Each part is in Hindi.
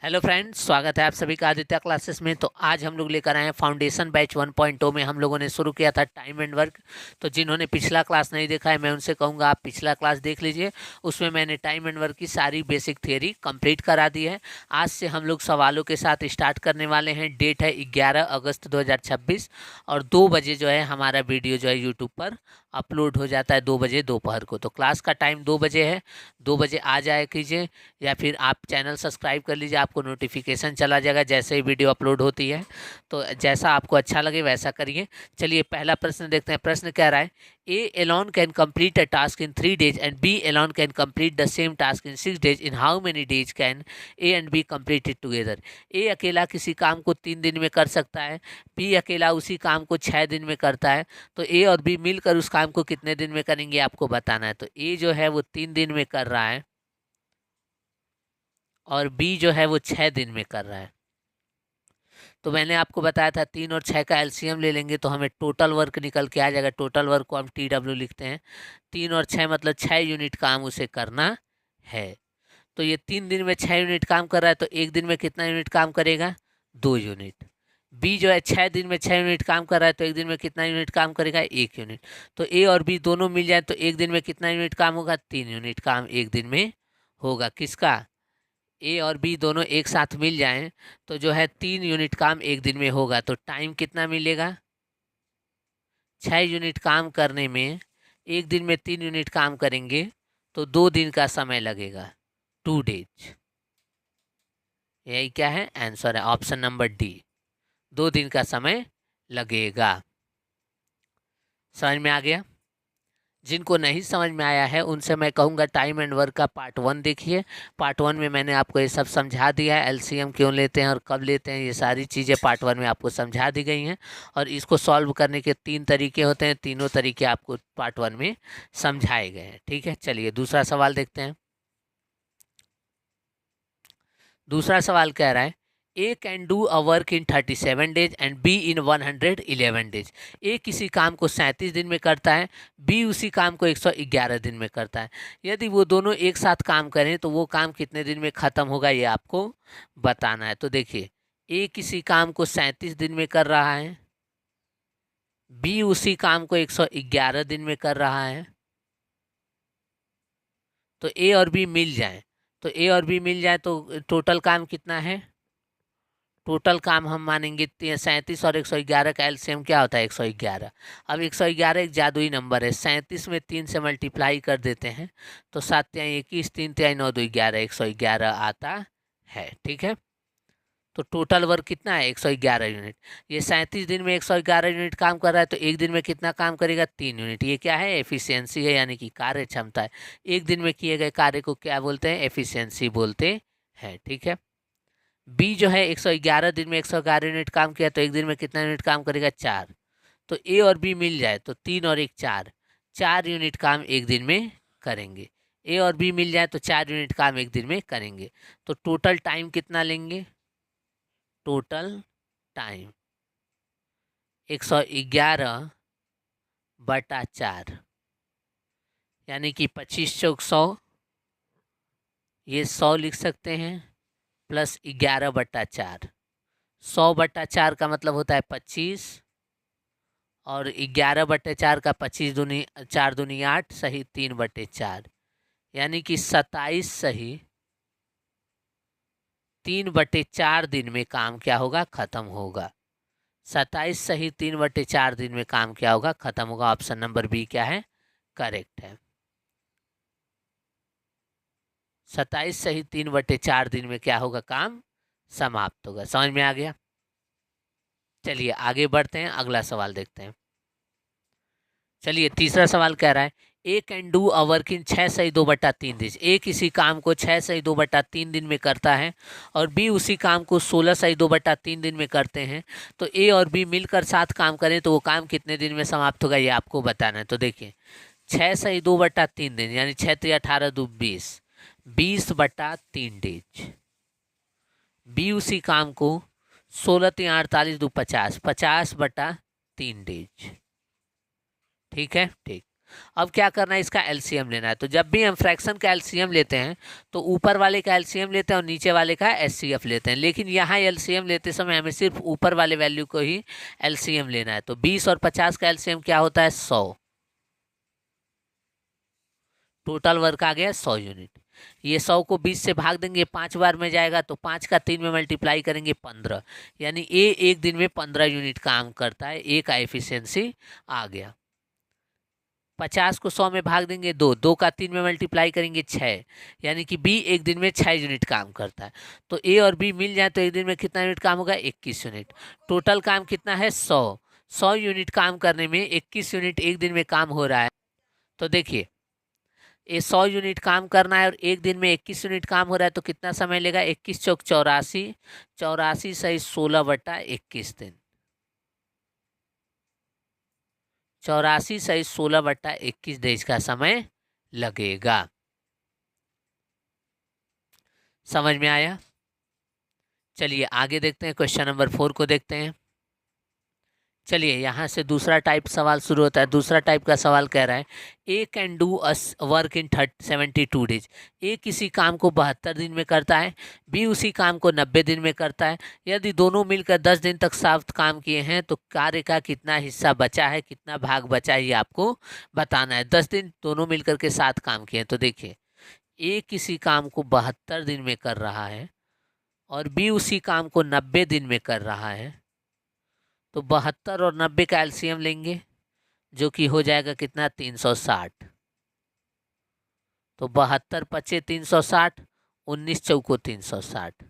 हेलो फ्रेंड्स, स्वागत है आप सभी का आदित्य क्लासेस में। तो आज हम लोग लेकर आए हैं फाउंडेशन बैच 1.0 में। हम लोगों ने शुरू किया था टाइम एंड वर्क। तो जिन्होंने पिछला क्लास नहीं देखा है, मैं उनसे कहूँगा आप पिछला क्लास देख लीजिए। उसमें मैंने टाइम एंड वर्क की सारी बेसिक थियरी कंप्लीट करा दी है। आज से हम लोग सवालों के साथ स्टार्ट करने वाले हैं। डेट है 11 अगस्त 2026 और 2 बजे जो है हमारा वीडियो जो है यूट्यूब पर अपलोड हो जाता है, 2 बजे दोपहर को। तो क्लास का टाइम 2 बजे है, 2 बजे आ जाया कीजिए, या फिर आप चैनल सब्सक्राइब कर लीजिए, आपको नोटिफिकेशन चला जाएगा जैसे ही वीडियो अपलोड होती है। तो जैसा आपको अच्छा लगे वैसा करिए। चलिए पहला प्रश्न देखते हैं। प्रश्न कह रहा है, A alone can complete a task in 3 days and B alone can complete the same task in 6 days। In how many days can A and B complete it together. A अकेला किसी काम को 3 दिन में कर सकता है, बी अकेला उसी काम को 6 दिन में करता है। तो ए और बी मिलकर उस काम को कितने दिन में करेंगे आपको बताना है। तो ए जो है वो 3 दिन में कर रहा है और बी जो है वो 6 दिन में कर रहा है। तो मैंने आपको बताया था 3 और 6 का एलसीएम ले लेंगे तो हमें टोटल वर्क निकल के आ जाएगा। टोटल वर्क को हम TW लिखते हैं। 3 और 6 मतलब 6 यूनिट काम उसे करना है। तो ये 3 दिन में 6 यूनिट काम कर रहा है, तो एक दिन में कितना यूनिट काम करेगा? 2 यूनिट। बी जो है 6 दिन में 6 यूनिट काम कर रहा है, तो एक दिन में कितना यूनिट काम करेगा? 1 यूनिट। तो ए और बी दोनों मिल जाए तो एक दिन में कितना यूनिट काम होगा? 3 यूनिट काम एक दिन में होगा। किसका? ए और बी दोनों एक साथ मिल जाएं तो जो है 3 यूनिट काम एक दिन में होगा। तो टाइम कितना मिलेगा? 6 यूनिट काम करने में एक दिन में 3 यूनिट काम करेंगे तो 2 दिन का समय लगेगा, 2 days। यही क्या है? आंसर है ऑप्शन नंबर डी, 2 दिन का समय लगेगा। समझ में आ गया? जिनको नहीं समझ में आया है उनसे मैं कहूँगा टाइम एंड वर्क का पार्ट 1 देखिए। पार्ट 1 में मैंने आपको ये सब समझा दिया है, एलसीएम क्यों लेते हैं और कब लेते हैं, ये सारी चीज़ें पार्ट 1 में आपको समझा दी गई हैं। और इसको सॉल्व करने के 3 तरीके होते हैं, तीनों तरीके आपको पार्ट 1 में समझाए गए हैं। ठीक है, चलिए दूसरा सवाल देखते हैं। दूसरा सवाल कह रहा है, A can do a work in 37 days and B in 111 days। A किसी काम को 37 दिन में करता है, बी उसी काम को 111 दिन में करता है। यदि वो दोनों एक साथ काम करें तो वो काम कितने दिन में ख़त्म होगा, ये आपको बताना है। तो देखिए, ए किसी काम को 37 दिन में कर रहा है, बी उसी काम को 111 दिन में कर रहा है। तो ए और बी मिल जाए, तो ए और बी मिल जाए तो टोटल काम कितना है? टोटल काम हम मानेंगे 37 और 111 का एलसीएम क्या होता है? 111। अब 111 एक जादुई नंबर है, 37 में 3 से मल्टीप्लाई कर देते हैं तो 7 तिहाई 21, 3 तिहाई 9, 2 11, 111 आता है। ठीक है, तो टोटल वर्क कितना है? 111 यूनिट। ये 37 दिन में 111 यूनिट काम कर रहा है, तो एक दिन में कितना काम करेगा? 3 यूनिट। ये क्या है? एफिशिएंसी है, यानी कि कार्य क्षमता है। एक दिन में किए गए कार्य को क्या बोलते हैं? एफिशिएंसी बोलते हैं। ठीक है, बी जो है 111 दिन में 111 यूनिट काम किया, तो एक दिन में कितना यूनिट काम करेगा? 4। तो ए और बी मिल जाए तो 3 और 1 4, 4 यूनिट काम एक दिन में करेंगे। ए और बी मिल जाए तो 4 यूनिट काम एक दिन में करेंगे। तो टोटल टाइम कितना लेंगे? टोटल टाइम 111 बटा 4, यानी कि 25 चौक 100, ये 100 लिख सकते हैं, प्लस 11 बटा 4। 100 बटा 4 का मतलब होता है 25, और 11 बटे 4 का 25 दूनी 4 दूनी 8, सही 3 बटे 4, यानी कि 27 सही 3 बटे 4 दिन में काम क्या होगा? खत्म होगा। 27 सही 3 बटे 4 दिन में काम क्या होगा? खत्म होगा। ऑप्शन नंबर बी क्या है? करेक्ट है। 27 सही 3 बटे 4 दिन में क्या होगा? काम समाप्त होगा। समझ में आ गया? चलिए आगे बढ़ते हैं, अगला सवाल देखते हैं। चलिए तीसरा सवाल कह रहा है, A can do a work in 6 सही 2 बटा 3 दिन। ए किसी काम को 6 सही 2 बटा 3 दिन में करता है और बी उसी काम को 16 सही 2 बटा 3 दिन में करते हैं। तो ए और बी मिलकर साथ काम करें तो वो काम कितने दिन में समाप्त होगा, ये आपको बताना है। तो देखिए, 6 सही 2 बटा 3 दिन, यानी 6 3 18 2 20, 20 बटा 3 डेज। बी उसी काम को 16 3 48 2 50, 50 बटा 3 डेज। ठीक है, ठीक। अब क्या करना है, इसका एलसीएम लेना है। तो जब भी हम फ्रैक्शन का एलसीएम लेते हैं तो ऊपर वाले का एलसीएम लेते हैं और नीचे वाले का एचसीएफ लेते हैं, लेकिन यहाँ एलसीएम लेते समय हमें सिर्फ ऊपर वाले वैल्यू को ही एलसीएम लेना है। तो 20 और 50 का एलसीएम क्या होता है, 100। टोटल वर्क आ गया 100 यूनिट। ये 100 को 20 से भाग देंगे, 5 बार में जाएगा, तो 5 का 3 में मल्टीप्लाई करेंगे 15, यानी ए एक दिन में 15 यूनिट काम करता है। ए का एफिशिएंसी आ गया। 50 को 100 में भाग देंगे 2, 2 का 3 में मल्टीप्लाई करेंगे 6, यानी कि बी एक दिन में 6 यूनिट काम करता है। तो ए और बी मिल जाए तो एक दिन में कितना यूनिट काम होगा, 21 यूनिट। टोटल काम कितना है, 100। 100 यूनिट काम करने में 21 यूनिट एक दिन में काम हो रहा है। तो देखिए, ये 100 यूनिट काम करना है और एक दिन में 21 यूनिट काम हो रहा है, तो कितना समय लेगा, 21 चौक 84, 84 सही 16/21 दिन, 84 सही 16/21 दिन का समय लगेगा। समझ में आया? चलिए आगे देखते हैं, क्वेश्चन नंबर 4 को देखते हैं। चलिए यहाँ से दूसरा टाइप सवाल शुरू होता है। दूसरा टाइप का सवाल कह रहा है, A can do work in 72 days. A किसी काम को 72 दिन में करता है, बी उसी काम को 90 दिन में करता है। यदि दोनों मिलकर 10 दिन तक साथ काम किए हैं तो कार्य का कितना हिस्सा बचा है, कितना भाग बचा है, ये आपको बताना है। 10 दिन दोनों मिलकर के साथ काम किए हैं। तो देखिए, ए किसी काम को 72 दिन में कर रहा है और बी उसी काम को 90 दिन में कर रहा है। तो 72 और 90 का एलसीएम लेंगे, जो कि हो जाएगा कितना, 360। तो 72 पचे 360, 19 चौको 360।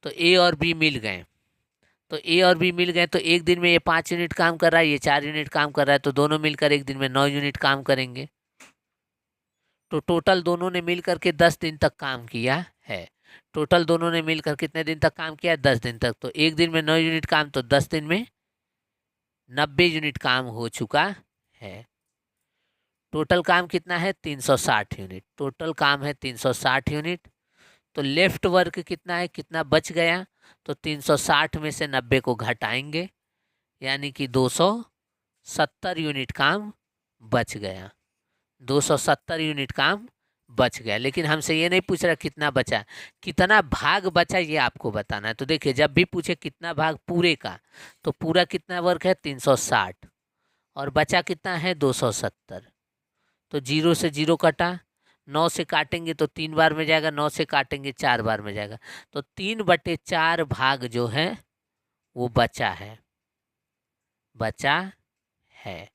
तो ए और बी मिल गए। तो ए और बी मिल गए तो एक दिन में ये 5 यूनिट काम कर रहा है, ये 4 यूनिट काम कर रहा है, तो दोनों मिलकर एक दिन में 9 यूनिट काम करेंगे। तो टोटल दोनों ने मिलकर के 10 दिन तक काम किया है। टोटल दोनों ने मिलकर कितने दिन तक काम किया, 10 दिन तक। तो एक दिन में 9 यूनिट काम, तो 10 दिन में 90 यूनिट काम हो चुका है। टोटल काम कितना है, 360 यूनिट। टोटल काम है 360 यूनिट। तो लेफ्ट वर्क कितना है, कितना बच गया, तो 360 में से 90 को घटाएंगे, यानी कि 270 यूनिट काम बच गया। 270 यूनिट काम बच गया। लेकिन हमसे ये नहीं पूछ रहा कितना बचा, कितना भाग बचा ये आपको बताना है। तो देखिए, जब भी पूछे कितना भाग पूरे का, तो पूरा कितना वर्क है, 360, और बचा कितना है, 270। तो 0 से 0 कटा, 9 से काटेंगे तो 3 बार में जाएगा, 9 से काटेंगे 4 बार में जाएगा। तो 3/4 भाग जो है वो बचा है, बचा है।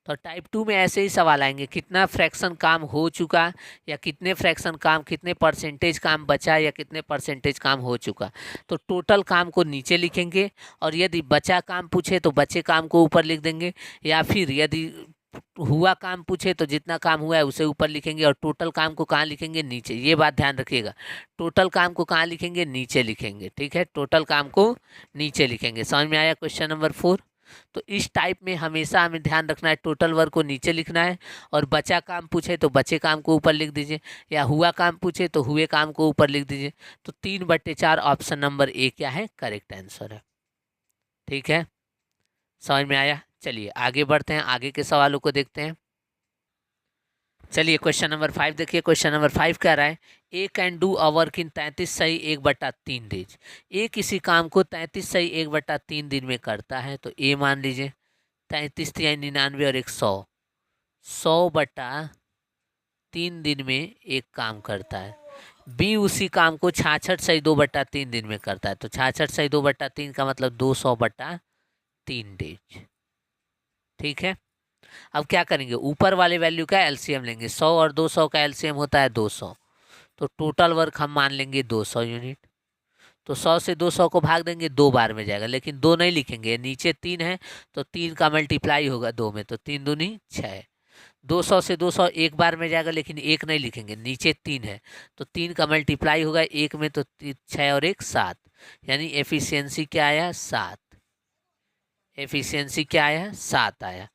तो टाइप 2 में ऐसे ही सवाल आएंगे, कितना फ्रैक्शन काम हो चुका, या कितने फ्रैक्शन काम, कितने परसेंटेज काम बचा, या कितने परसेंटेज काम हो चुका। तो टोटल काम को नीचे लिखेंगे, और यदि बचा काम पूछे तो बचे काम को ऊपर लिख देंगे, या फिर यदि हुआ काम पूछे तो जितना काम हुआ है उसे ऊपर लिखेंगे, और टोटल काम को कहाँ लिखेंगे, नीचे। ये बात ध्यान रखिएगा, टोटल काम को कहाँ लिखेंगे, नीचे लिखेंगे। ठीक है, टोटल काम को नीचे लिखेंगे। समझ में आया क्वेश्चन नंबर 4? तो इस टाइप में हमेशा हमें ध्यान रखना है, टोटल वर्क को नीचे लिखना है, और बचा काम पूछे तो बचे काम को ऊपर लिख दीजिए, या हुआ काम पूछे तो हुए काम को ऊपर लिख दीजिए। तो 3/4 ऑप्शन नंबर ए क्या है, करेक्ट आंसर है। ठीक है, समझ में आया? चलिए आगे बढ़ते हैं, आगे के सवालों को देखते हैं। चलिए क्वेश्चन नंबर 5 देखिए। क्वेश्चन नंबर 5 कह रहा है, A can do a work in 33 सही 1/3 डेज। ए किसी काम को 33 सही 1/3 दिन में करता है। तो ए मान लीजिए, 33 यानी 99 और 100, 100/3 दिन में एक काम करता है। बी उसी काम को 66 सही 2/3 दिन में करता है। तो 66 सही 2/3 का मतलब 200/3 डेज। ठीक है, अब क्या करेंगे, ऊपर वाले वैल्यू का एलसीएम लेंगे। 100 और 200 का एलसीएम होता है 200। तो टोटल वर्क हम मान लेंगे 200 यूनिट। तो 100 से 200 को भाग देंगे, 2 बार में जाएगा, लेकिन 2 नहीं लिखेंगे, नीचे 3 है तो 3 का मल्टीप्लाई होगा 2 में, तो 3 दूनी 6। 200 से 200 एक बार में जाएगा, लेकिन 1 नहीं लिखेंगे, नीचे 3 है तो 3 का मल्टीप्लाई होगा 1 में, तो 6 और 1 7, यानी एफिशिएंसी क्या आया, 7। एफिशिएंसी क्या आया, 7 आया।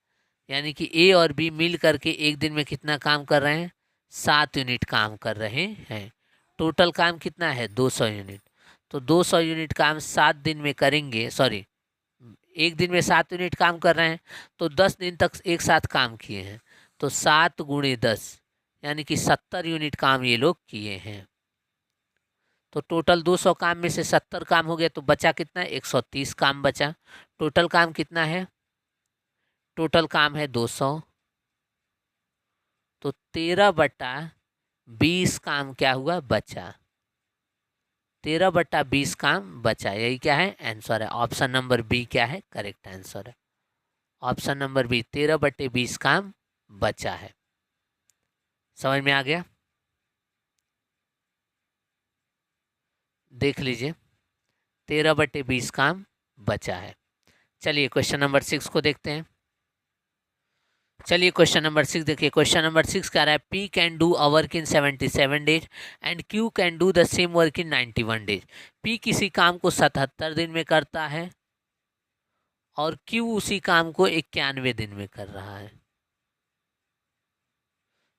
यानी कि ए और बी मिल करके एक दिन में कितना काम कर रहे हैं, 7 यूनिट काम कर रहे हैं। टोटल काम कितना है, 200 यूनिट। तो 200 यूनिट काम 7 दिन में करेंगे, सॉरी एक दिन में 7 यूनिट काम कर रहे हैं, तो 10 दिन तक एक साथ काम किए हैं। तो 7 गुणे 10 यानी कि 70 यूनिट काम ये लोग किए हैं। तो टोटल 200 काम में से 70 काम हो गया, तो बचा कितना? 130 काम बचा। टोटल काम कितना है? टोटल काम है 200। तो 13/20 काम क्या हुआ? बचा। 13/20 काम बचा। यही क्या है? आंसर है। ऑप्शन नंबर बी क्या है? करेक्ट आंसर है। ऑप्शन नंबर बी 13/20 काम बचा है। समझ में आ गया? देख लीजिए, 13/20 काम बचा है। चलिए क्वेश्चन नंबर 6 को देखते हैं। चलिए क्वेश्चन नंबर 6 देखिए। क्वेश्चन नंबर 6 कह रहा है P can do a work in 77 days and Q can do the same work in 91 days. P किसी काम को 77 दिन में करता है और Q उसी काम को 91 दिन में कर रहा है।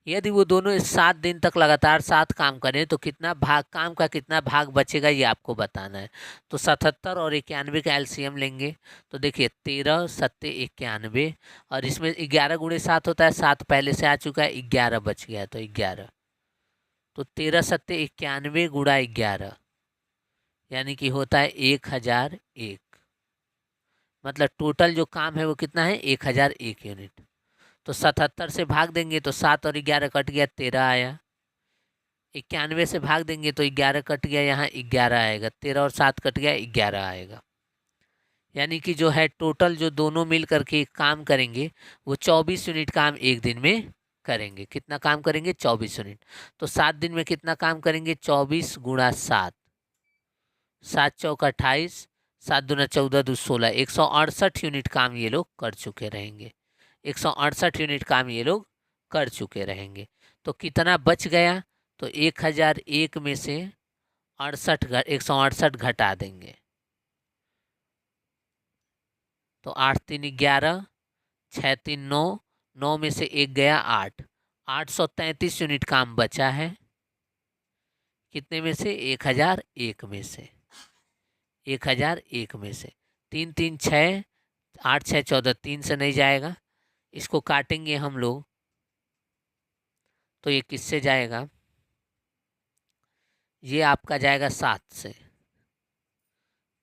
यदि वो दोनों 7 दिन तक लगातार 7 काम करें तो कितना भाग, काम का कितना भाग बचेगा ये आपको बताना है। तो 77 और 91 का एलसीएम लेंगे। तो देखिए 13 7 91 और इसमें 11 गुणे 7 होता है। 7 पहले से आ चुका है, 11 बच गया तो 11। तो 13 7 91 गुणा 11 यानी कि होता है 1001। मतलब टोटल जो काम है वो कितना है? 1001 यूनिट। तो 77 से भाग देंगे तो 7 और 11 कट गया, 13 आया। 91 से भाग देंगे तो 11 कट गया, यहाँ 11 आएगा। 13 और 7 कट गया, 11 आएगा। यानी कि जो है टोटल जो दोनों मिल करके काम करेंगे वो 24 यूनिट काम एक दिन में करेंगे। कितना काम करेंगे? 24 यूनिट। तो 7 दिन में कितना काम करेंगे? 24 गुणा 7, 7 चौक 28, 7 दूना 14 दो 16, 168 यूनिट काम ये लोग कर चुके रहेंगे। 168 यूनिट काम ये लोग कर चुके रहेंगे। तो कितना बच गया? तो 1001 में से 168 घटा देंगे। तो 8 3 11, 6 3 9, 9 में से 1 गया 8, 833 यूनिट काम बचा है। कितने में से? 1001 में से। 1001 में से 3 3 6, 8 6 14, 3 से नहीं जाएगा। इसको काटेंगे हम लोग तो ये किससे जाएगा? ये आपका जाएगा 7 से।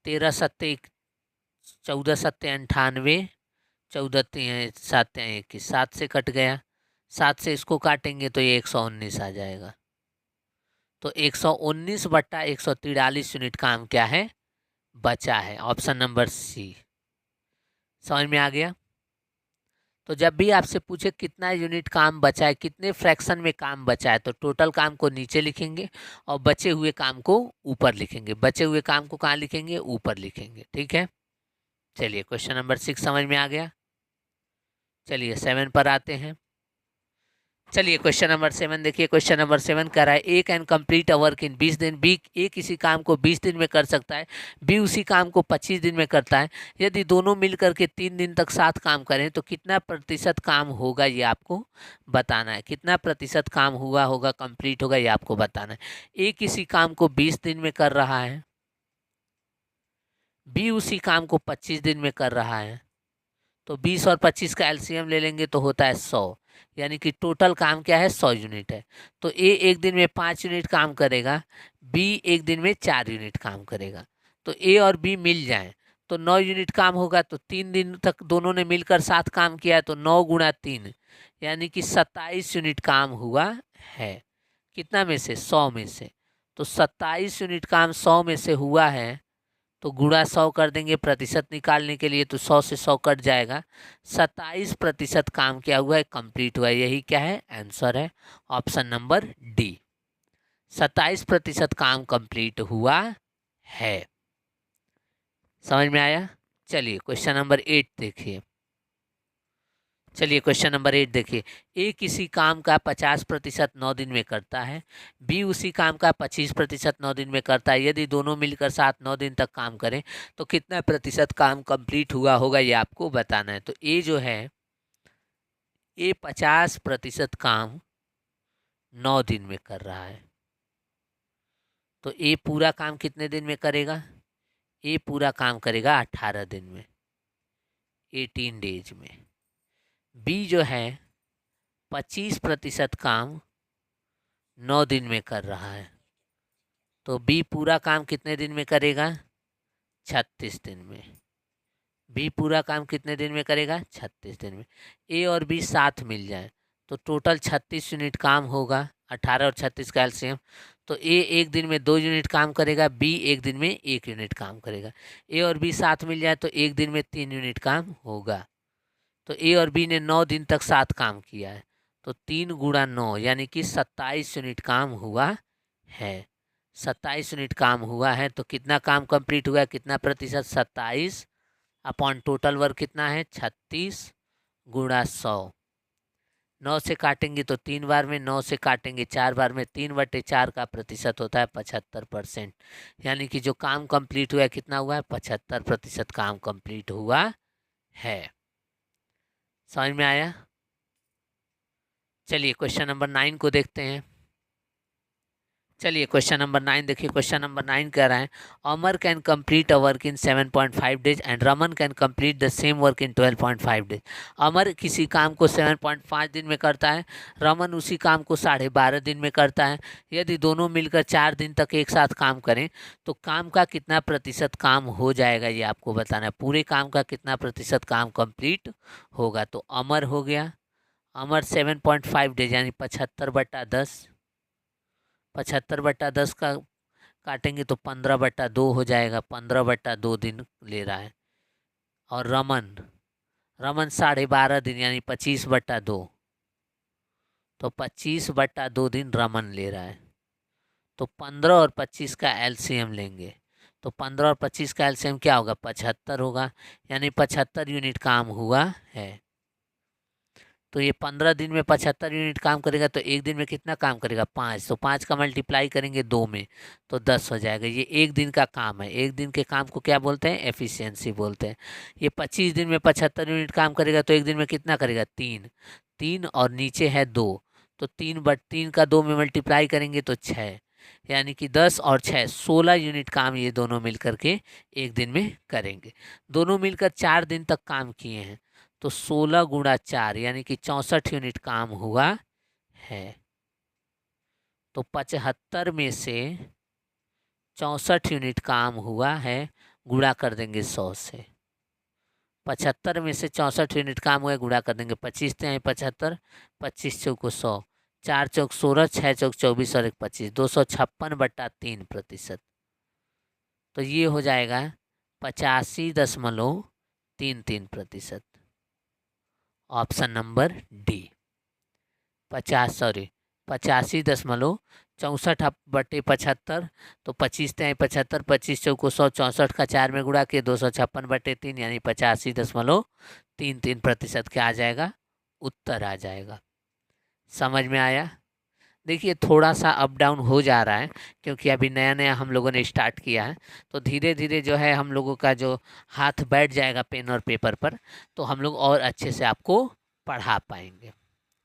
13 7 14 7 98, 14 7 21, 7 से कट गया। 7 से इसको काटेंगे तो ये 119 आ जाएगा। तो 119/143 यूनिट काम क्या है? बचा है। Option number C. समझ में आ गया? तो जब भी आपसे पूछे कितना यूनिट काम बचा है, कितने फ्रैक्शन में काम बचा है, तो टोटल काम को नीचे लिखेंगे और बचे हुए काम को ऊपर लिखेंगे। बचे हुए काम को कहाँ लिखेंगे? ऊपर लिखेंगे। ठीक है। चलिए क्वेश्चन नंबर 6 समझ में आ गया। चलिए 7 पर आते हैं। चलिए क्वेश्चन नंबर 7 देखिए। क्वेश्चन नंबर 7 कह रहा है A can complete a work in 20 दिन। बी, ए किसी काम को 20 दिन में कर सकता है, बी उसी काम को 25 दिन में करता है। यदि दोनों मिल करके 3 दिन तक साथ काम करें तो कितना प्रतिशत काम होगा ये आपको बताना है। कितना प्रतिशत काम हुआ होगा, कंप्लीट होगा, ये आपको बताना है। ए किसी काम को 20 दिन में कर रहा है, बी उसी काम को 25 दिन में कर रहा है। तो 20 और 25 का एलसीएम ले लेंगे तो होता है 100। यानी कि टोटल काम क्या है? 100 यूनिट है। तो ए एक दिन में 5 यूनिट काम करेगा, बी एक दिन में 4 यूनिट काम करेगा। तो ए और बी मिल जाएं तो 9 यूनिट काम होगा। तो 3 दिन तक दोनों ने मिलकर साथ काम किया है तो 9 गुणा 3 यानी कि 27 यूनिट काम हुआ है। कितना में से? 100 में से। तो 27 यूनिट काम 100 में से हुआ है तो गुणा 100 कर देंगे प्रतिशत निकालने के लिए। तो 100 से 100 कट जाएगा। 27% काम क्या हुआ है? कंप्लीट हुआ है। यही क्या है? आंसर है। Option number D. 27% काम कंप्लीट हुआ है। समझ में आया? चलिए क्वेश्चन नंबर 8 देखिए। चलिए क्वेश्चन नंबर 8 देखिए। ए किसी काम का 50% 9 दिन में करता है, बी उसी काम का 25% 9 दिन में करता है। यदि दोनों मिलकर साथ 9 दिन तक काम करें तो कितना प्रतिशत काम कंप्लीट हुआ होगा ये आपको बताना है। तो ए जो है, ए 50% काम 9 दिन में कर रहा है। तो ए पूरा काम कितने दिन में करेगा? ए पूरा काम करेगा 18 दिन में, 18 डेज में। बी जो है 25% काम 9 दिन में कर रहा है, तो बी पूरा काम कितने दिन में करेगा? 36 दिन में। बी पूरा काम कितने दिन में करेगा? 36 दिन में। ए और बी साथ मिल जाए तो टोटल 36 यूनिट काम होगा, 18 और 36 का एलसीएम। तो ए एक दिन में 2 यूनिट काम करेगा, बी एक दिन में 1 यूनिट काम करेगा। ए और बी साथ मिल जाए तो एक दिन में 3 यूनिट काम होगा। तो ए और बी ने 9 दिन तक साथ काम किया है, तो 3 गुणा 9 यानी कि 27 यूनिट काम हुआ है। 27 यूनिट काम हुआ है, तो कितना काम कंप्लीट हुआ है? कितना प्रतिशत? 27 अपॉन टोटल वर्क कितना है? 36 गुणा 100। 9 से काटेंगे तो 3 बार में, 9 से काटेंगे 4 बार में, 3/4 का प्रतिशत होता है 75%। यानी कि जो काम कंप्लीट हुआ है कितना हुआ है? 75% काम कंप्लीट हुआ है। समझ में आया? चलिए क्वेश्चन नंबर 9 को देखते हैं। चलिए क्वेश्चन नंबर 9 देखिए। क्वेश्चन नंबर 9 कह रहा है Amar can complete a work in 7.5 days and Raman can complete the same work in 12.5 days. Amar किसी काम को 7.5 दिन में करता है, रमन उसी काम को 12.5 दिन में करता है। यदि दोनों मिलकर 4 दिन तक एक साथ काम करें तो काम का कितना प्रतिशत काम हो जाएगा, ये आपको बताना है। पूरे काम का कितना प्रतिशत काम कंप्लीट होगा। तो अमर हो गया, अमर 7.5 डेज यानी 75/10। 75/10 का काटेंगे तो 15/2 हो जाएगा, 15/2 दिन ले रहा है। और रमन 12.5 दिन यानी 25/2, तो 25/2 दिन रमन ले रहा है। तो 15 और 25 का एलसीएम लेंगे, तो 15 और 25 का एलसीएम क्या होगा? 75 होगा, यानी 75 यूनिट काम हुआ है। तो ये 15 दिन में 75 यूनिट काम करेगा, तो एक दिन में कितना काम करेगा? 5। तो 5 का मल्टीप्लाई करेंगे 2 में तो 10 हो जाएगा। ये एक दिन का काम है। एक दिन के काम को क्या बोलते हैं? एफिशिएंसी बोलते हैं। ये 25 दिन में 75 यूनिट काम करेगा, तो एक दिन में कितना करेगा? 3। 3 और नीचे है 2, तो 3 का 2 में मल्टीप्लाई करेंगे तो 6, यानी कि 10 और 6 16 यूनिट काम ये दोनों मिल करके एक दिन में करेंगे। दोनों मिलकर 4 दिन तक काम किए हैं, तो 16 गुणा 4 यानी कि 64 यूनिट काम हुआ है। तो 75 में से 64 यूनिट काम हुआ है, गुणा कर देंगे 100 से। 75 में से 64 यूनिट काम हुआ है, गुणा कर देंगे 25 से 75, 25 चौको 100, 4 चौक 16, 6 चौक 24 और 1 25, 256/3%। तो ये हो जाएगा 85.33%। ऑप्शन नंबर डी 85.64/75, तो 25 से 75, 25 चौको 100, 64 का 4 में गुणा के 256/3 यानी 85.33% क्या आ जाएगा? उत्तर आ जाएगा। समझ में आया? देखिए थोड़ा सा अप डाउन हो जा रहा है, क्योंकि अभी नया नया हम लोगों ने स्टार्ट किया है, तो धीरे धीरे जो है हम लोगों का जो हाथ बैठ जाएगा पेन और पेपर पर, तो हम लोग और अच्छे से आपको पढ़ा पाएंगे।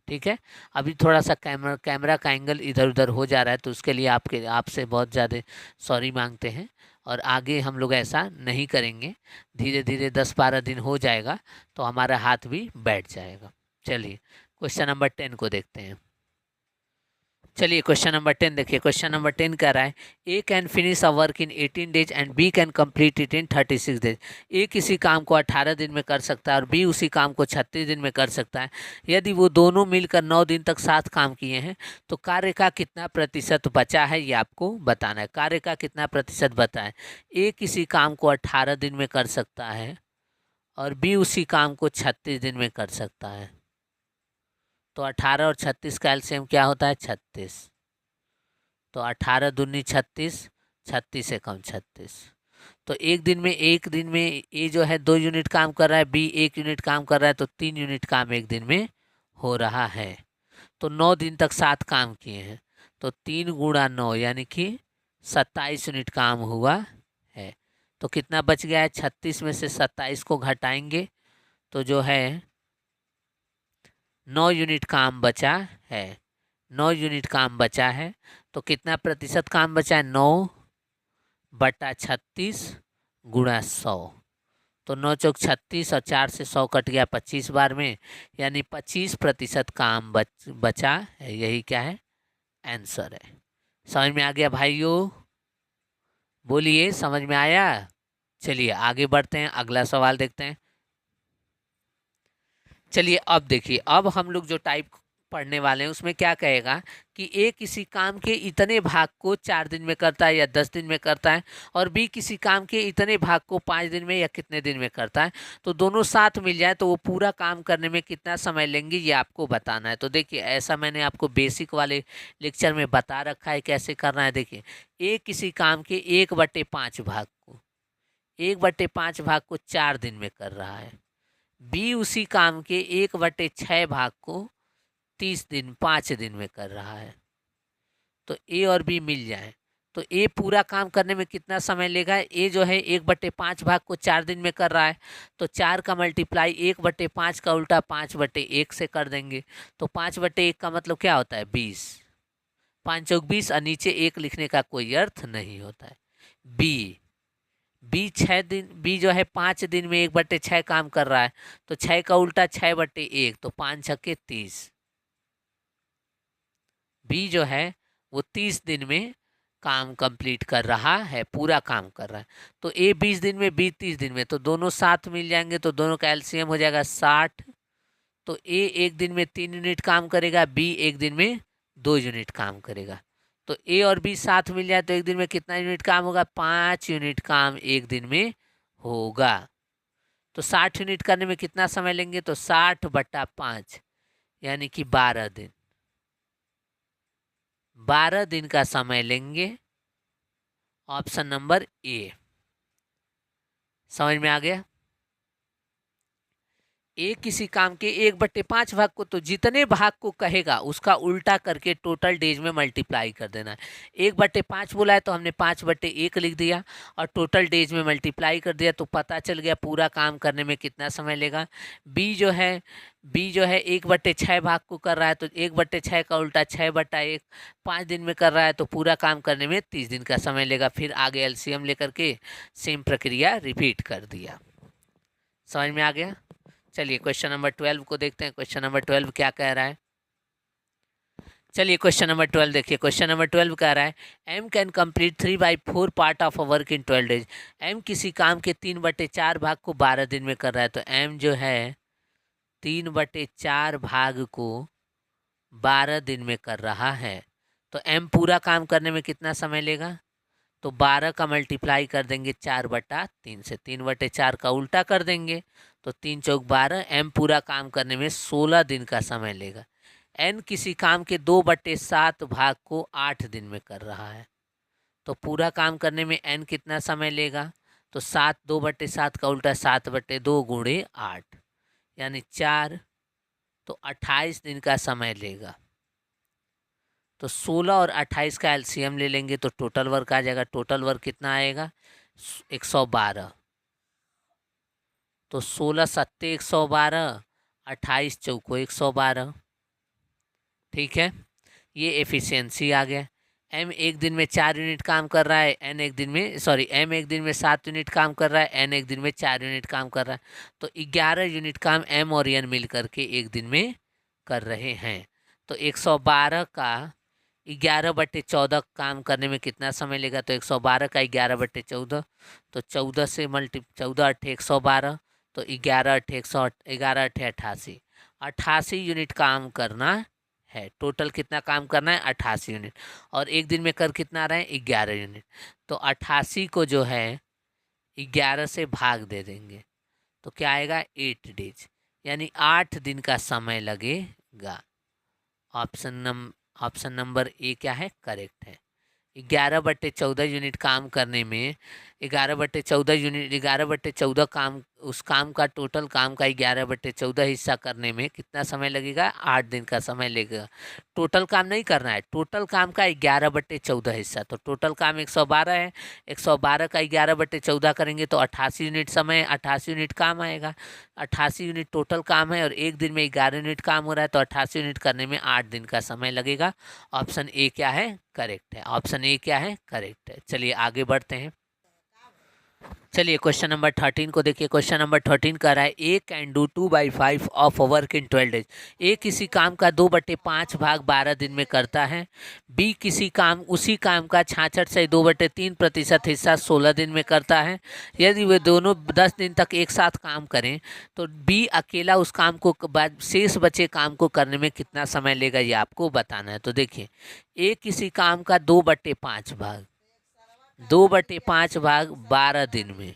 ठीक है, अभी थोड़ा सा कैमरा का एंगल इधर उधर हो जा रहा है, तो उसके लिए आपसे बहुत ज़्यादा सॉरी मांगते हैं। और आगे हम लोग ऐसा नहीं करेंगे, धीरे धीरे 10-12 दिन हो जाएगा तो हमारा हाथ भी बैठ जाएगा। चलिए क्वेश्चन नंबर 10 को देखते हैं। चलिए क्वेश्चन नंबर 10 देखिए। क्वेश्चन नंबर 10 कह रहा है A can finish a work in 18 days and B can complete it in 36 days. A किसी काम को 18 दिन में कर सकता है और बी उसी काम को 36 दिन में कर सकता है। यदि वो दोनों मिलकर 9 दिन तक साथ काम किए हैं तो कार्य का कितना प्रतिशत बचा है, ये आपको बताना है। कार्य का कितना प्रतिशत बचा है? ए किसी काम को 18 दिन में कर सकता है और बी उसी काम को 36 दिन में कर सकता है। तो 18 और 36 का एलसीएम क्या होता है? 36। तो 18 दूनी 36, 36 से कम 36। तो एक दिन में ए जो है 2 यूनिट काम कर रहा है, बी 1 यूनिट काम कर रहा है, तो 3 यूनिट काम एक दिन में हो रहा है। तो 9 दिन तक साथ काम किए हैं, तो 3 गुणा 9 यानी कि 27 यूनिट काम हुआ है। तो कितना बच गया है? 36 में से 27 को घटाएंगे तो जो है 9 यूनिट काम बचा है। 9 यूनिट काम बचा है, तो कितना प्रतिशत काम बचा है? 9/36 गुणा 100, तो 9 चौक 36 और 4 से 100 कट गया 25 बार में, यानी 25% काम बचा है। यही क्या है, आंसर है। समझ में आ गया भाइयों? बोलिए, समझ में आया? चलिए आगे बढ़ते हैं, अगला सवाल देखते हैं। चलिए अब देखिए, अब हम लोग जो टाइप पढ़ने वाले हैं उसमें क्या कहेगा कि ए किसी काम के इतने भाग को 4 दिन में करता है या 10 दिन में करता है, और बी किसी काम के इतने भाग को 5 दिन में या कितने दिन में करता है। तो दोनों साथ मिल जाए तो वो पूरा काम करने में कितना समय लेंगे, ये आपको बताना है। तो देखिए, ऐसा मैंने आपको बेसिक वाले लेक्चर में बता रखा है कैसे करना है। देखिए, ए किसी काम के 1/5 भाग को 4 दिन में कर रहा है, बी उसी काम के 1/6 भाग को 5 दिन में कर रहा है। तो ए और बी मिल जाए तो ए पूरा काम करने में कितना समय लेगा। ए जो है 1/5 भाग को 4 दिन में कर रहा है, तो 4 का मल्टीप्लाई 1/5 का उल्टा 5/1 से कर देंगे। तो 5/1 का मतलब क्या होता है, 20। 5 चौक 20 और नीचे 1 लिखने का कोई अर्थ नहीं होता है। बी जो है 5 दिन में 1/6 काम कर रहा है, तो 6 का उल्टा 6/1, तो 5 छक्के 30। बी जो है वो 30 दिन में काम कंप्लीट कर रहा है, पूरा काम कर रहा है। तो ए 20 दिन में, बी 30 दिन में, तो दोनों साथ मिल जाएंगे, तो दोनों का एलसीएम हो जाएगा 60। तो ए 1 दिन में 3 यूनिट काम करेगा, बी 1 दिन में 2 यूनिट काम करेगा। तो ए और बी साथ मिल जाए तो 1 दिन में कितना यूनिट काम होगा, 5 यूनिट काम 1 दिन में होगा। तो 60 यूनिट करने में कितना समय लेंगे, तो 60/5 यानी कि 12 दिन। 12 दिन का समय लेंगे। Option number A. समझ में आ गया? ए किसी काम के 1/5 भाग को, तो जितने भाग को कहेगा उसका उल्टा करके टोटल डेज में मल्टीप्लाई कर देना है। 1/5 बोला है तो हमने 5/1 लिख दिया और टोटल डेज में मल्टीप्लाई कर दिया, तो पता चल गया पूरा काम करने में कितना समय लेगा। बी जो है 1/6 भाग को कर रहा है, तो 1/6 का उल्टा 6/1, 5 दिन में कर रहा है, तो पूरा काम करने में 30 दिन का समय लेगा। फिर आगे एलसीएम लेकर के सेम प्रक्रिया रिपीट कर दिया। समझ में आ गया? चलिए क्वेश्चन नंबर 12 को देखते हैं। क्वेश्चन नंबर 12 क्या कह रहा है? चलिए क्वेश्चन नंबर 12 देखिए। क्वेश्चन नंबर 12 कह रहा है M can complete 3/4 part of a work in 12 days. M किसी काम के 3/4 भाग को 12 दिन में कर रहा है। तो एम जो है 3/4 भाग को 12 दिन में कर रहा है, तो एम पूरा काम करने में कितना समय लेगा। तो 12 का मल्टीप्लाई कर देंगे 4/3 से, 3/4 का उल्टा कर देंगे, तो 3 चौक 12। एम पूरा काम करने में 16 दिन का समय लेगा। एन किसी काम के 2/7 भाग को 8 दिन में कर रहा है, तो पूरा काम करने में एन कितना समय लेगा। तो 7 2/7 का उल्टा 7/2 गुणे 8 यानी 4, तो 28 दिन का समय लेगा। तो 16 और 28 का एलसीएम ले लेंगे तो टोटल वर्क आ जाएगा। टोटल वर्क कितना आएगा, 112। तो 16 सत्ते 112, 28 चौको 112। ठीक है, ये एफिशिएंसी आ गया। एम 1 दिन में 4 यूनिट काम कर रहा है, एम 1 दिन में 7 यूनिट काम कर रहा है, एन 1 दिन में 4 यूनिट काम कर रहा है। तो 11 यूनिट काम एम और एन मिल करके 1 दिन में कर रहे हैं। तो 112 का 11/14 काम करने में कितना समय लेगा। तो 112 का 11/14, तो 14 से 14 8 112, तो 11 8 11 8 88, 88 यूनिट काम करना है। टोटल कितना काम करना है, 88 यूनिट। और 1 दिन में कर कितना रहे हैं, 11 यूनिट। तो 88 को जो है 11 से भाग दे देंगे, तो क्या आएगा, 8 डेज, यानी 8 दिन का समय लगेगा। ऑप्शन नंबर ए क्या है, करेक्ट है। 11/14 यूनिट काम करने में 11/14 काम, उस काम का टोटल काम का 11/14 हिस्सा करने में कितना समय लगेगा, 8 दिन का समय लगेगा। टोटल काम नहीं करना है, टोटल काम का 11/14 हिस्सा। तो टोटल काम 112 है, 112 का 11/14 करेंगे तो 88 यूनिट समय, 88 यूनिट काम आएगा। 88 यूनिट टोटल काम है और 1 दिन में 11 यूनिट काम हो रहा है, तो 88 यूनिट करने में 8 दिन का समय लगेगा। ऑप्शन ए क्या है, करेक्ट है। ऑप्शन ए क्या है, करेक्ट है। चलिए आगे बढ़ते हैं। चलिए क्वेश्चन नंबर 13 को देखिए। क्वेश्चन नंबर 13 कह रहा है A can do 2/5 of work in 12 days. A किसी काम का 2/5 भाग 12 दिन में करता है। बी किसी काम उसी काम का 66 से 2/3% हिस्सा 16 दिन में करता है। यदि वे दोनों 10 दिन तक एक साथ काम करें तो बी अकेला उस काम को बाद शेष बचे काम को करने में कितना समय लेगा, ये आपको बताना है। तो देखिए ए किसी काम का 2/5 भाग 2/5 भाग 12 दिन में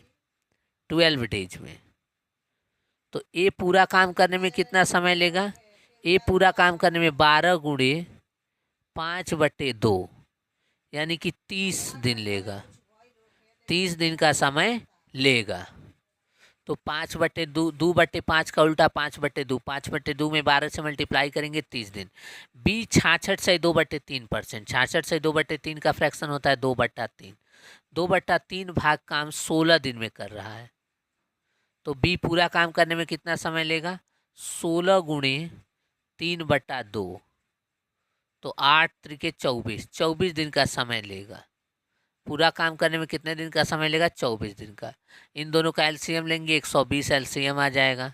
12 डेज में, तो ए पूरा काम करने में कितना समय लेगा? ए पूरा काम करने में 12 गुणे 5/2 यानी कि 30 दिन लेगा। 30 दिन का समय लेगा। तो 5/2 2/5 का उल्टा 5/2, 5/2 में 12 से मल्टीप्लाई करेंगे 30 दिन। बी 66 से 2/3%, 66 से 2/3 का फ्रैक्शन होता है 2/3। 2/3 भाग काम 16 दिन में कर रहा है। तो बी पूरा काम करने में कितना समय लेगा? 16 गुणे 3/2, तो 8 त्रिके 24, 24 दिन का समय लेगा। पूरा काम करने में कितने दिन का समय लेगा? 24 दिन का। इन दोनों का एलसीएम लेंगे, 120 एलसीएम आ जाएगा।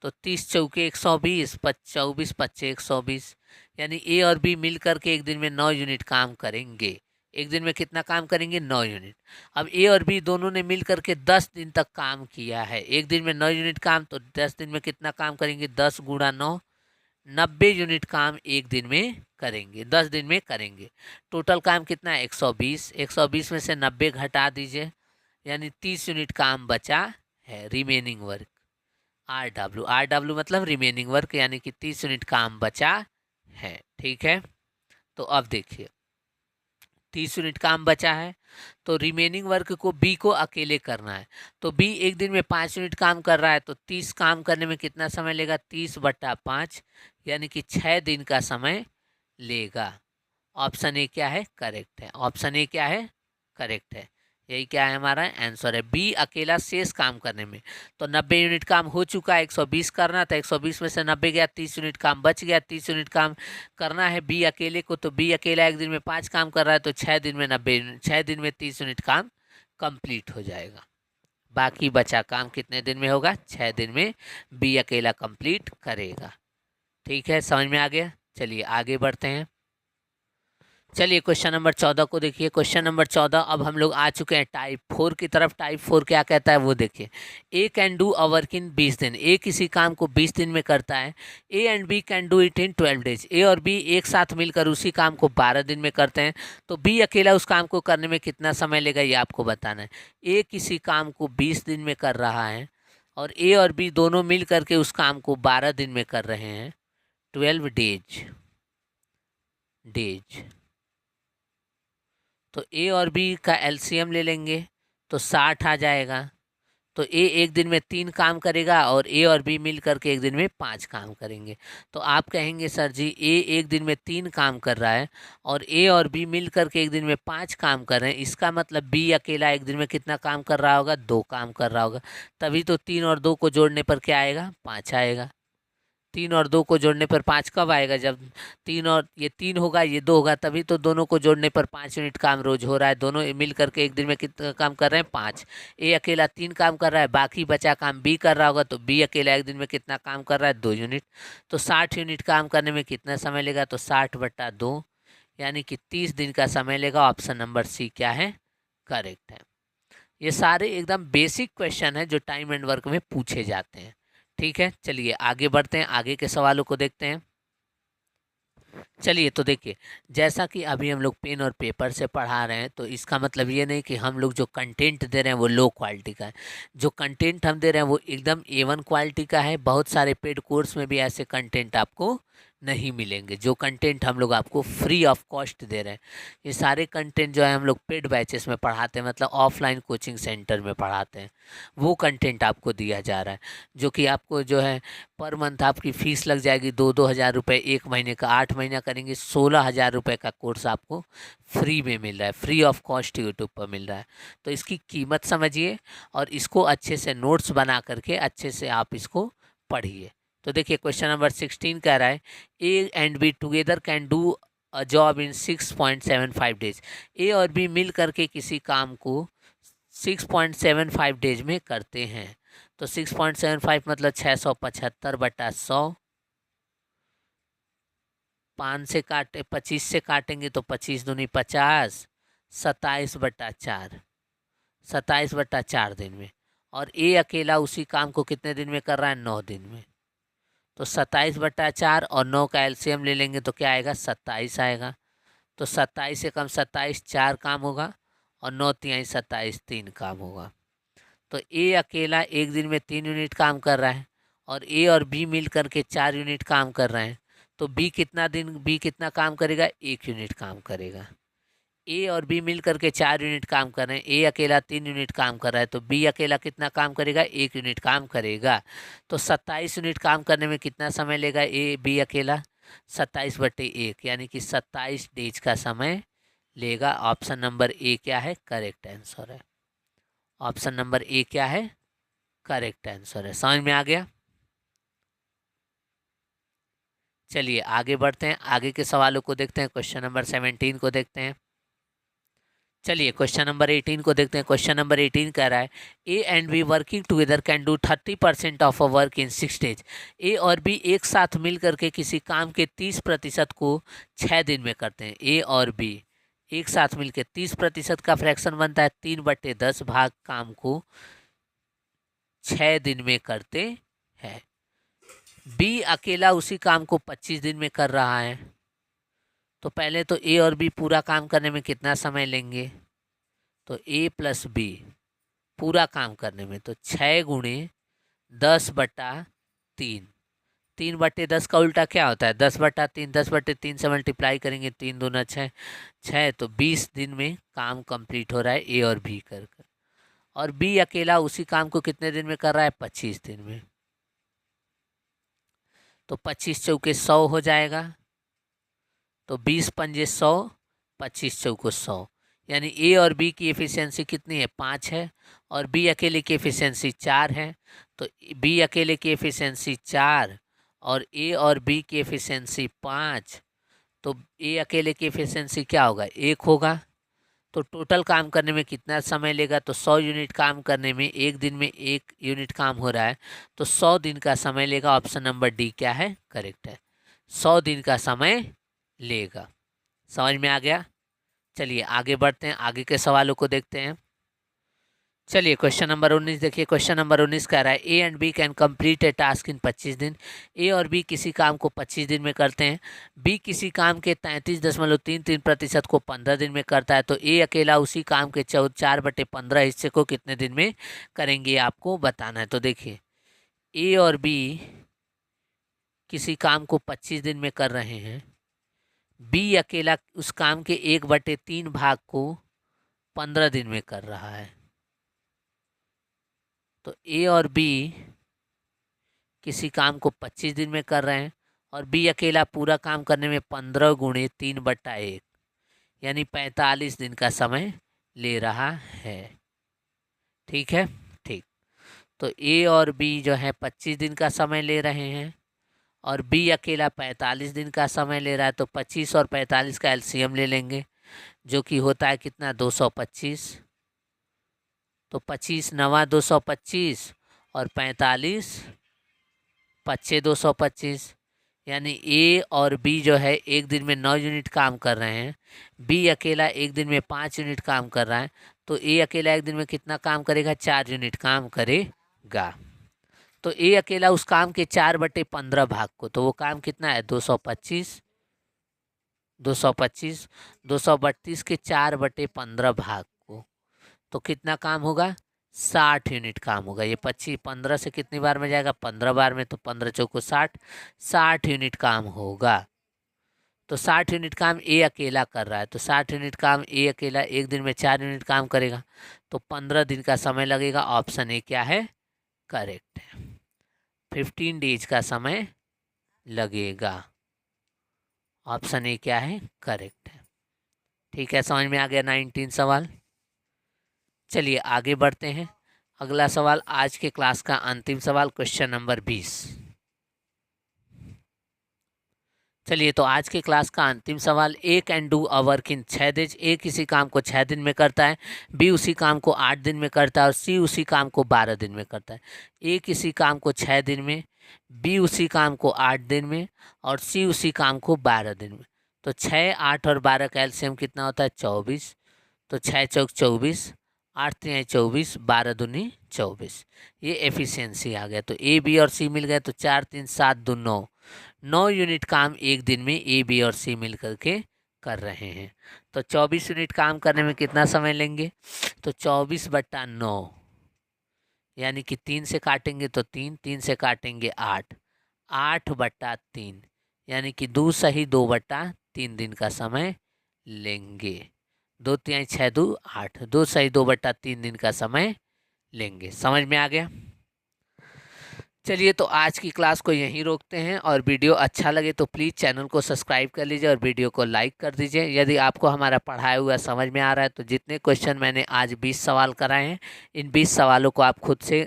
तो 30 चौके 120, 24 पच्चे 120, यानी ए और बी मिल करके एक दिन में 9 यूनिट काम करेंगे। एक दिन में कितना काम करेंगे? 9 यूनिट। अब ए और बी दोनों ने मिल करके 10 दिन तक काम किया है। एक दिन में 9 यूनिट काम, तो 10 दिन में कितना काम करेंगे? 10 गुणा 9, 90 यूनिट काम एक दिन में करेंगे, 10 दिन में करेंगे। टोटल काम कितना है? 120। 120 में से 90 घटा दीजिए, यानी 30 यूनिट काम बचा है, रिमेनिंग वर्क। RW मतलब रिमेनिंग वर्क, यानी कि 30 यूनिट काम बचा है। ठीक है, तो अब देखिए 30 यूनिट काम बचा है, तो रिमेनिंग वर्क को बी को अकेले करना है। तो बी एक दिन में 5 यूनिट काम कर रहा है, तो 30 काम करने में कितना समय लेगा? 30/5 यानी कि 6 दिन का समय लेगा। ऑप्शन ए क्या है? करेक्ट है। ऑप्शन ए क्या है? करेक्ट है। यही क्या है? हमारा आंसर है बी, अकेला शेष काम करने में। तो 90 यूनिट काम हो चुका है, 120 करना था, 120 में से 90 गया, 30 यूनिट काम बच गया। 30 यूनिट काम करना है बी अकेले को, तो बी अकेला एक दिन में 5 काम कर रहा है, तो 6 दिन में 6 दिन में 30 यूनिट काम कंप्लीट हो जाएगा। बाकी बचा काम कितने दिन में होगा? 6 दिन में बी अकेला कंप्लीट करेगा। ठीक है, समझ में आ गया? चलिए आगे बढ़ते हैं। चलिए क्वेश्चन नंबर 14 को देखिए। क्वेश्चन नंबर 14, अब हम लोग आ चुके हैं टाइप 4 की तरफ। टाइप 4 क्या कहता है वो देखिए। A can do a work in 20 दिन। ए किसी काम को 20 दिन में करता है। A and B can do it in 12 days. A और बी एक साथ मिलकर उसी काम को 12 दिन में करते हैं। तो बी अकेला उस काम को करने में कितना समय लेगा, ये आपको बताना है। ए किसी काम को 20 दिन में कर रहा है और ए और बी दोनों मिल करके उस काम को 12 दिन में कर रहे हैं, 12 डेज। तो ए और बी का एलसीएम ले लेंगे तो 60 आ जाएगा। तो ए एक दिन में 3 काम करेगा और ए और बी मिल करके एक दिन में 5 काम करेंगे। तो आप कहेंगे सर जी ए एक दिन में 3 काम कर रहा है और ए और बी मिल करके एक दिन में 5 काम कर रहे हैं, इसका मतलब बी अकेला एक दिन में कितना काम कर रहा होगा? 2 काम कर रहा होगा। तभी तो 3 और 2 को जोड़ने पर क्या आएगा? 5 आएगा। 3 और 2 को जोड़ने पर 5 कब आएगा? जब 3 और ये 3 होगा, ये 2 होगा, तभी तो दोनों को जोड़ने पर 5 यूनिट काम रोज हो रहा है। दोनों मिल करके एक दिन में कितना काम कर रहे हैं? 5। ए अकेला 3 काम कर रहा है, बाकी बचा काम बी कर रहा होगा, तो बी अकेला एक दिन में कितना काम कर रहा है? 2 यूनिट। तो 60 यूनिट काम करने में कितना समय लेगा? तो 60/2 यानी कि 30 दिन का समय लेगा। ऑप्शन नंबर सी क्या है? करेक्ट है। ये सारे एकदम बेसिक क्वेश्चन है जो टाइम एंड वर्क में पूछे जाते हैं। ठीक है, चलिए आगे बढ़ते हैं, आगे के सवालों को देखते हैं। चलिए तो देखिए, जैसा कि अभी हम लोग पेन और पेपर से पढ़ा रहे हैं, तो इसका मतलब ये नहीं कि हम लोग जो कंटेंट दे रहे हैं वो लो क्वालिटी का है। जो कंटेंट हम दे रहे हैं वो एकदम A1 क्वालिटी का है। बहुत सारे पेड कोर्स में भी ऐसे कंटेंट आपको नहीं मिलेंगे। जो कंटेंट हम लोग आपको फ्री ऑफ कॉस्ट दे रहे हैं, ये सारे कंटेंट जो है हम लोग पेड बैचेस में पढ़ाते हैं, मतलब ऑफलाइन कोचिंग सेंटर में पढ़ाते हैं, वो कंटेंट आपको दिया जा रहा है। जो कि आपको जो है पर मंथ आपकी फ़ीस लग जाएगी 2-2 हज़ार रुपये, 1 महीने का। 8 महीना करेंगे 16,000 रुपये का कोर्स आपको फ्री में मिल रहा है, फ्री ऑफ कॉस्ट यूट्यूब पर मिल रहा है। तो इसकी कीमत समझिए और इसको अच्छे से नोट्स बना करके अच्छे से आप इसको पढ़िए। तो देखिए क्वेश्चन नंबर 16 कह रहा है A and B together can do a job in 6.75 days. A और बी मिल करके किसी काम को 6.75 डेज में करते हैं। तो 6.75 मतलब 675/100, 25 से काटेंगे तो 25 दूनी 50, 27/4, 27/4 दिन में। और ए अकेला उसी काम को कितने दिन में कर रहा है? 9 दिन में। तो 27/4 और 9 का एलसीएम ले लेंगे तो क्या आएगा? 27 आएगा। तो 27 से कम 27 4 काम होगा, और 9 तिहाई 27 3 काम होगा। तो ए अकेला एक दिन में 3 यूनिट काम कर रहा है, और ए और बी मिल करके 4 यूनिट काम कर रहे हैं। तो बी कितना काम करेगा? 1 यूनिट काम करेगा। ए और बी मिल करके 4 यूनिट काम कर रहे हैं, ए अकेला 3 यूनिट काम कर रहा है, तो बी अकेला कितना काम करेगा? 1 यूनिट काम करेगा। तो 27 यूनिट काम करने में कितना समय लेगा ए बी अकेला? 27/1, यानी कि 27 डेज का समय लेगा। ऑप्शन नंबर ए क्या है? करेक्ट आंसर है। ऑप्शन नंबर ए क्या है? करेक्ट आंसर है। समझ में आ गया? चलिए आगे बढ़ते हैं, आगे के सवालों को देखते हैं। क्वेश्चन नंबर 17 को देखते हैं। चलिए क्वेश्चन नंबर 18 को देखते हैं। क्वेश्चन नंबर 18 कह रहा है A and B working together can do 30% of a work in 6 days. A और बी एक साथ मिल करके किसी काम के 30% को 6 दिन में करते हैं। ए और बी एक साथ मिलकर 30% का फ्रैक्शन बनता है 3/10 भाग काम को 6 दिन में करते हैं। बी अकेला उसी काम को 25 दिन में कर रहा है। तो पहले तो ए और बी पूरा काम करने में कितना समय लेंगे? तो ए प्लस बी पूरा काम करने में तो 6 गुणे 10/3, 3/10 का उल्टा क्या होता है? 10/3, 10/3 से मल्टीप्लाई करेंगे 3 दूना 6, 6 तो 20 दिन में काम कंप्लीट हो रहा है ए और बी कर। और बी अकेला उसी काम को कितने दिन में कर रहा है? 25 दिन में। तो 25 चौके 100 हो जाएगा। तो 20 पंजे 100, 25 चौको 100, यानी ए और बी की एफिशिएंसी कितनी है? 5 है, और बी अकेले की एफिशिएंसी 4 है। तो बी अकेले की एफिशिएंसी 4 और ए और बी की एफिशिएंसी 5, तो ए अकेले की एफिशिएंसी क्या होगा? 1 होगा। तो टोटल काम करने में कितना समय लेगा? तो 100 यूनिट काम करने में एक दिन में 1 यूनिट काम हो रहा है, तो 100 दिन का समय लेगा। ऑप्शन नंबर डी क्या है? करेक्ट है। 100 दिन का समय लेगा। समझ में आ गया? चलिए आगे बढ़ते हैं, आगे के सवालों को देखते हैं। चलिए क्वेश्चन नंबर 19 देखिए। क्वेश्चन नंबर 19 कह रहा है A and B can complete a task in 25 दिन। ए और बी किसी काम को 25 दिन में करते हैं। बी किसी काम के 33.33% को 15 दिन में करता है। तो ए अकेला उसी काम के 4/15 हिस्से को कितने दिन में करेंगे? आपको बताना है। तो देखिए ए और बी किसी काम को 25 दिन में कर रहे हैं। बी अकेला उस काम के 1/3 भाग को 15 दिन में कर रहा है। तो ए और बी किसी काम को 25 दिन में कर रहे हैं, और बी अकेला पूरा काम करने में 15 गुणे 3/1 यानी 45 दिन का समय ले रहा है। ठीक है, ठीक। तो ए और बी जो है 25 दिन का समय ले रहे हैं, और बी अकेला 45 दिन का समय ले रहा है। तो 25 और 45 का एलसीएम ले लेंगे, जो कि होता है कितना? 225। तो 25 नवा 225 और 45 पच्चे 225, यानी ए और बी जो है एक दिन में 9 यूनिट काम कर रहे हैं। बी अकेला एक दिन में 5 यूनिट काम कर रहा है। तो ए अकेला एक दिन में कितना काम करेगा? 4 यूनिट काम करेगा। तो ए अकेला उस काम के 4/15 भाग को, तो वो काम कितना है? 225, 225, 232 के 4/15 भाग को, तो कितना काम होगा? 60 यूनिट काम होगा। ये 25 15 से कितनी बार में जाएगा? 15 बार में। तो 15 चौको 60, 60 यूनिट काम होगा। तो 60 यूनिट काम ए अकेला कर रहा है। तो 60 यूनिट काम ए अकेला एक दिन में 4 यूनिट काम करेगा, तो 15 दिन का समय लगेगा। ऑप्शन ए क्या है? करेक्ट है। 15 डेज का समय लगेगा। ऑप्शन ए क्या है? करेक्ट है। ठीक है, समझ में आ गया 19 सवाल। चलिए आगे बढ़ते हैं। अगला सवाल आज के क्लास का अंतिम सवाल, क्वेश्चन नंबर 20। चलिए, तो आज की क्लास का अंतिम सवाल, A can do a work in 6 days. A किसी काम को 6 दिन में करता है, बी उसी काम को 8 दिन में करता है और सी उसी काम को 12 दिन में करता है। ए किसी काम को 6 दिन में, बी उसी काम को 8 दिन में और सी उसी काम को 12 दिन में। तो 6, 8 और 12 का एलसीएम कितना होता है? 24। तो 6 चौक 24, 8 तिहाई 24, 12 दूनी 24। ये एफिशिएंसी आ गया। तो ए बी और सी मिल गए, तो 4 3 7 2 9, 9 यूनिट काम एक दिन में ए बी और सी मिल करके कर रहे हैं। तो 24 यूनिट काम करने में कितना समय लेंगे? तो 24/9, यानी कि 3 से काटेंगे तो 3, 3 से काटेंगे 8, 8/3, यानी कि 2 सही 2/3 दिन का समय लेंगे। 2 तिहाई 6 2 8, 2 सही 2/3 दिन का समय लेंगे। समझ में आ गया? चलिए, तो आज की क्लास को यहीं रोकते हैं, और वीडियो अच्छा लगे तो प्लीज़ चैनल को सब्सक्राइब कर लीजिए और वीडियो को लाइक कर दीजिए। यदि आपको हमारा पढ़ाया हुआ समझ में आ रहा है तो जितने क्वेश्चन मैंने आज 20 सवाल कराए हैं, इन 20 सवालों को आप खुद से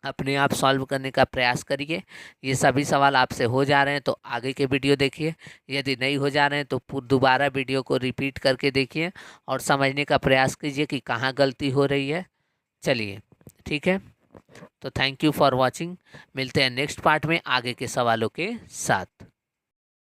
अपने आप सॉल्व करने का प्रयास करिए। ये सभी सवाल आपसे हो जा रहे हैं तो आगे के वीडियो देखिए, यदि नहीं हो जा रहे हैं तो दोबारा वीडियो को रिपीट करके देखिए और समझने का प्रयास कीजिए कि कहाँ गलती हो रही है। चलिए, ठीक है, तो थैंक यू फॉर वॉचिंग। मिलते हैं नेक्स्ट पार्ट में आगे के सवालों के साथ।